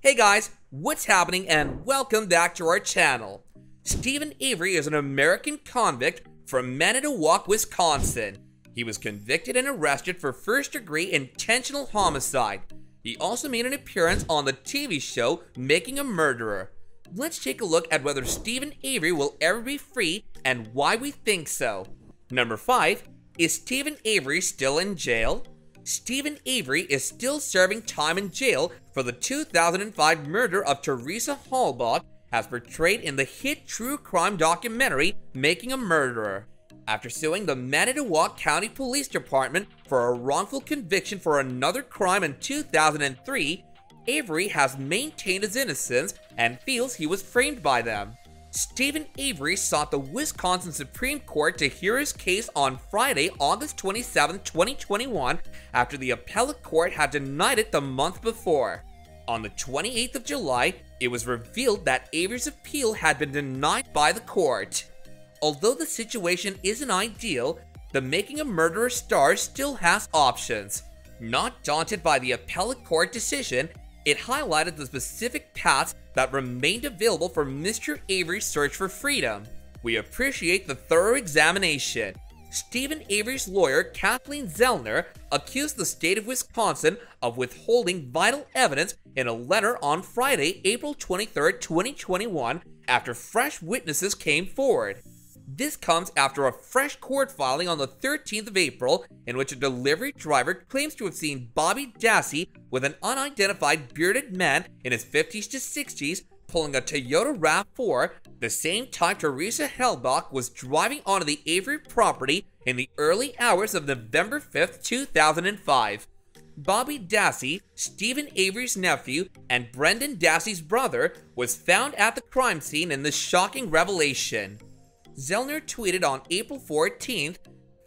Hey guys, what's happening and welcome back to our channel. Stephen Avery is an American convict from Manitowoc, Wisconsin. He was convicted and arrested for first-degree intentional homicide. He also made an appearance on the TV show Making a Murderer. Let's take a look at whether Stephen Avery will ever be free and why we think so. Number 5. Is Stephen Avery still in jail? Stephen Avery is still serving time in jail for the 2005 murder of Teresa Halbach, as portrayed in the hit true crime documentary Making a Murderer. After suing the Manitowoc County Police Department for a wrongful conviction for another crime in 2003, Avery has maintained his innocence and feels he was framed by them. Stephen Avery sought the Wisconsin Supreme Court to hear his case on Friday, August 27, 2021, after the appellate court had denied it the month before. On the 28th of July, it was revealed that Avery's appeal had been denied by the court. Although the situation isn't ideal, the Making a Murderer star still has options. Not daunted by the appellate court decision, it highlighted the specific paths that remained available for Mr. Avery's search for freedom. We appreciate the thorough examination. Stephen Avery's lawyer, Kathleen Zellner, accused the state of Wisconsin of withholding vital evidence in a letter on Friday, April 23, 2021, after fresh witnesses came forward. This comes after a fresh court filing on the 13th of April in which a delivery driver claims to have seen Bobby Dassey with an unidentified bearded man in his 50s to 60s pulling a Toyota RAV4, the same time Teresa Halbach was driving onto the Avery property in the early hours of November 5, 2005. Bobby Dassey, Stephen Avery's nephew and Brendan Dassey's brother, was found at the crime scene in this shocking revelation. Zellner tweeted on April 14th,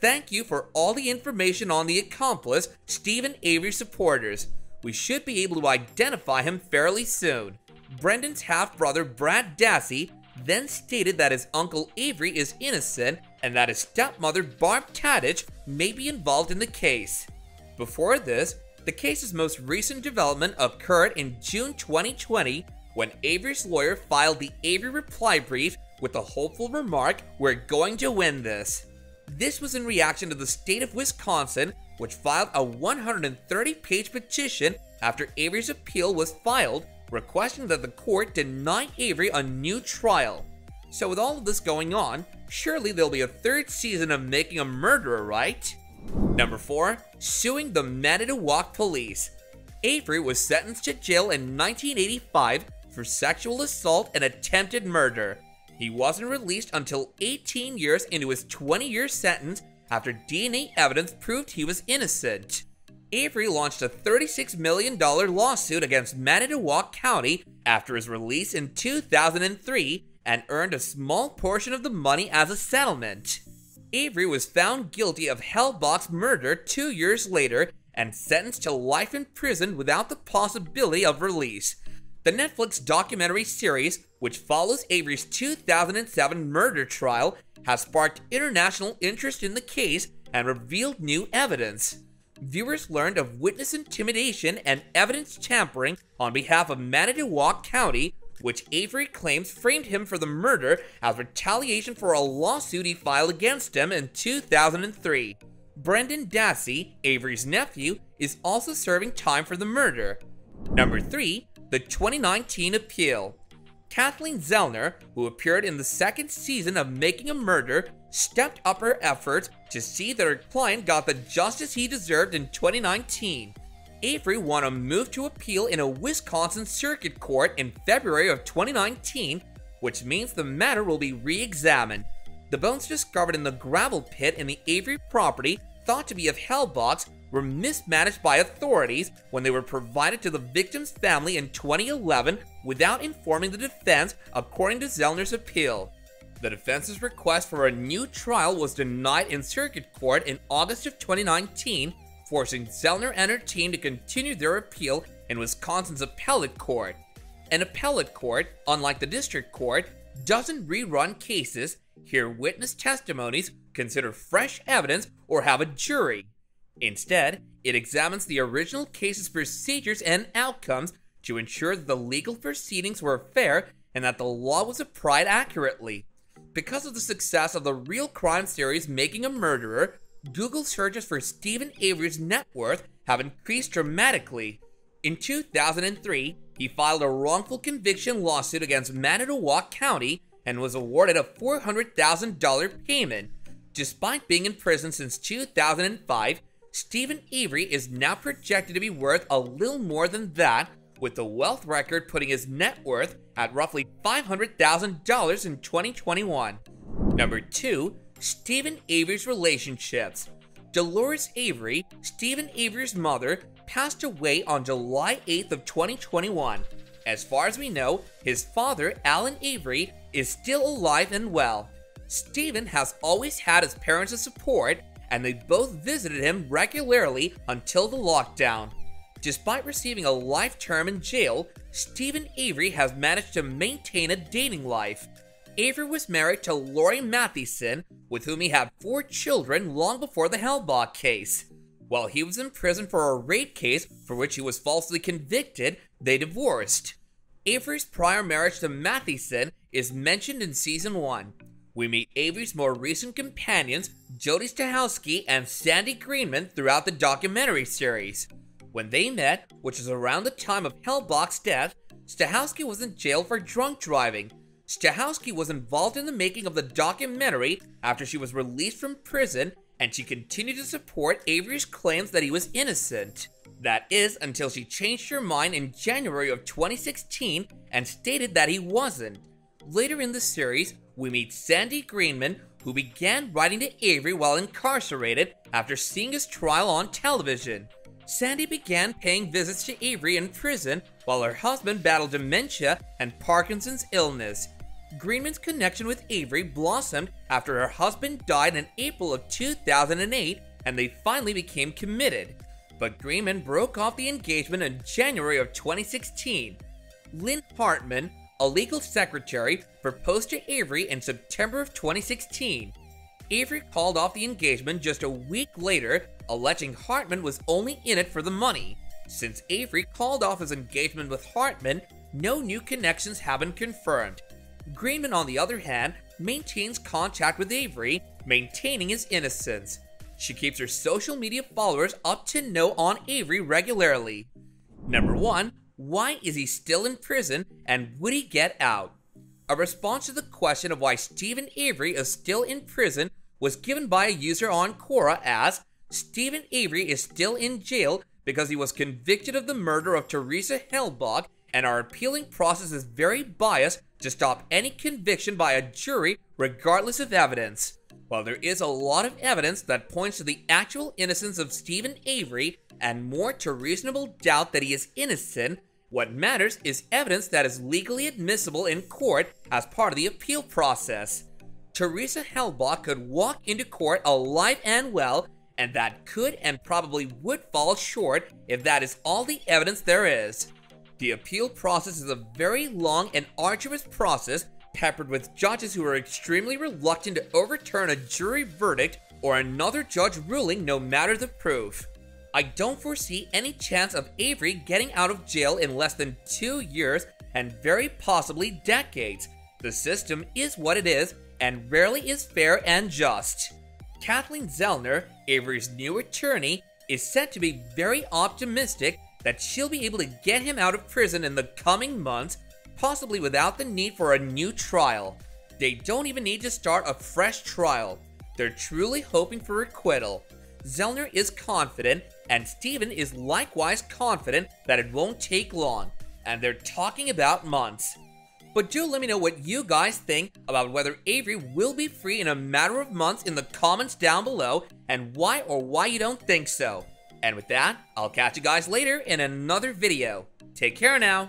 "Thank you for all the information on the accomplice, Stephen Avery supporters. We should be able to identify him fairly soon." Brendan's half-brother Brad Dassey then stated that his uncle Avery is innocent and that his stepmother Barb Tadich may be involved in the case. Before this, the case's most recent development occurred in June 2020 when Avery's lawyer filed the Avery reply brief with the hopeful remark, "We're going to win this." This was in reaction to the state of Wisconsin, which filed a 130-page petition after Avery's appeal was filed, requesting that the court deny Avery a new trial. So with all of this going on, surely there'll be a third season of Making a Murderer, right? Number 4. Suing the Manitowoc Police. Avery was sentenced to jail in 1985 for sexual assault and attempted murder. He wasn't released until 18 years into his 20-year sentence after DNA evidence proved he was innocent. Avery launched a $36 million lawsuit against Manitowoc County after his release in 2003 and earned a small portion of the money as a settlement. Avery was found guilty of Halbach's murder 2 years later and sentenced to life in prison without the possibility of release. The Netflix documentary series, which follows Avery's 2007 murder trial, has sparked international interest in the case and revealed new evidence. Viewers learned of witness intimidation and evidence tampering on behalf of Manitowoc County, which Avery claims framed him for the murder as retaliation for a lawsuit he filed against him in 2003. Brendan Dassey, Avery's nephew, is also serving time for the murder. Number 3. The 2019 appeal. Kathleen Zellner, who appeared in the second season of Making a Murder, stepped up her efforts to see that her client got the justice he deserved in 2019. Avery won a move to appeal in a Wisconsin circuit court in February of 2019, which means the matter will be re-examined. The bones discovered in the gravel pit in the Avery property, thought to be of Halbach's, were mismanaged by authorities when they were provided to the victim's family in 2011 without informing the defense, according to Zellner's appeal. The defense's request for a new trial was denied in circuit court in August of 2019, forcing Zellner and her team to continue their appeal in Wisconsin's appellate court. An appellate court, unlike the district court, doesn't rerun cases, hear witness testimonies, consider fresh evidence, or have a jury. Instead, it examines the original case's procedures and outcomes to ensure that the legal proceedings were fair and that the law was applied accurately. Because of the success of the real crime series Making a Murderer, Google searches for Steven Avery's net worth have increased dramatically. In 2003, he filed a wrongful conviction lawsuit against Manitowoc County and was awarded a $400,000 payment. Despite being in prison since 2005, Steven Avery is now projected to be worth a little more than that, with the wealth record putting his net worth at roughly $500,000 in 2021. Number 2. Steven Avery's relationships. Dolores Avery, Steven Avery's mother, passed away on July 8th of 2021. As far as we know, his father, Alan Avery, is still alive and well. Steven has always had his parents' support, and they both visited him regularly until the lockdown. Despite receiving a life term in jail, Steven Avery has managed to maintain a dating life. Avery was married to Lori Mathieson, with whom he had 4 children long before the Hellbach case. While he was in prison for a rape case for which he was falsely convicted, they divorced. Avery's prior marriage to Mathieson is mentioned in Season 1. We meet Avery's more recent companions, Jody Stachowski and Sandy Greenman, throughout the documentary series. When they met, which was around the time of Hellbach's death, Stachowski was in jail for drunk driving. Stachowski was involved in the making of the documentary after she was released from prison, and she continued to support Avery's claims that he was innocent. That is, until she changed her mind in January of 2016 and stated that he wasn't. Later in the series, we meet Sandy Greenman, who began writing to Avery while incarcerated after seeing his trial on television. Sandy began paying visits to Avery in prison while her husband battled dementia and Parkinson's illness. Greenman's connection with Avery blossomed after her husband died in April of 2008, and they finally became committed. But Greenman broke off the engagement in January of 2016. Lynn Hartman, a legal secretary, proposed to Avery in September of 2016. Avery called off the engagement just a week later, alleging Hartman was only in it for the money. Since Avery called off his engagement with Hartman, no new connections have been confirmed. Greenman, on the other hand, maintains contact with Avery, maintaining his innocence. She keeps her social media followers up to know on Avery regularly. Number 1. Why is he still in prison, and would he get out? A response to the question of why Steven Avery is still in prison was given by a user on Quora as, Steven Avery is still in jail because he was convicted of the murder of Teresa Hellbach, and our appealing process is very biased to stop any conviction by a jury regardless of evidence. While there is a lot of evidence that points to the actual innocence of Steven Avery and more to reasonable doubt that he is innocent, what matters is evidence that is legally admissible in court as part of the appeal process. Teresa Hellbach could walk into court alive and well, and that could and probably would fall short if that is all the evidence there is. The appeal process is a very long and arduous process, peppered with judges who are extremely reluctant to overturn a jury verdict or another judge ruling no matter the proof. I don't foresee any chance of Avery getting out of jail in less than 2 years and very possibly decades. The system is what it is and rarely is fair and just. Kathleen Zellner, Avery's new attorney, is said to be very optimistic that she'll be able to get him out of prison in the coming months, possibly without the need for a new trial. They don't even need to start a fresh trial. They're truly hoping for acquittal. Zellner is confident, and Steven is likewise confident that it won't take long, and they're talking about months. But do let me know what you guys think about whether Avery will be free in a matter of months in the comments down below, and why or why you don't think so. And with that, I'll catch you guys later in another video. Take care now.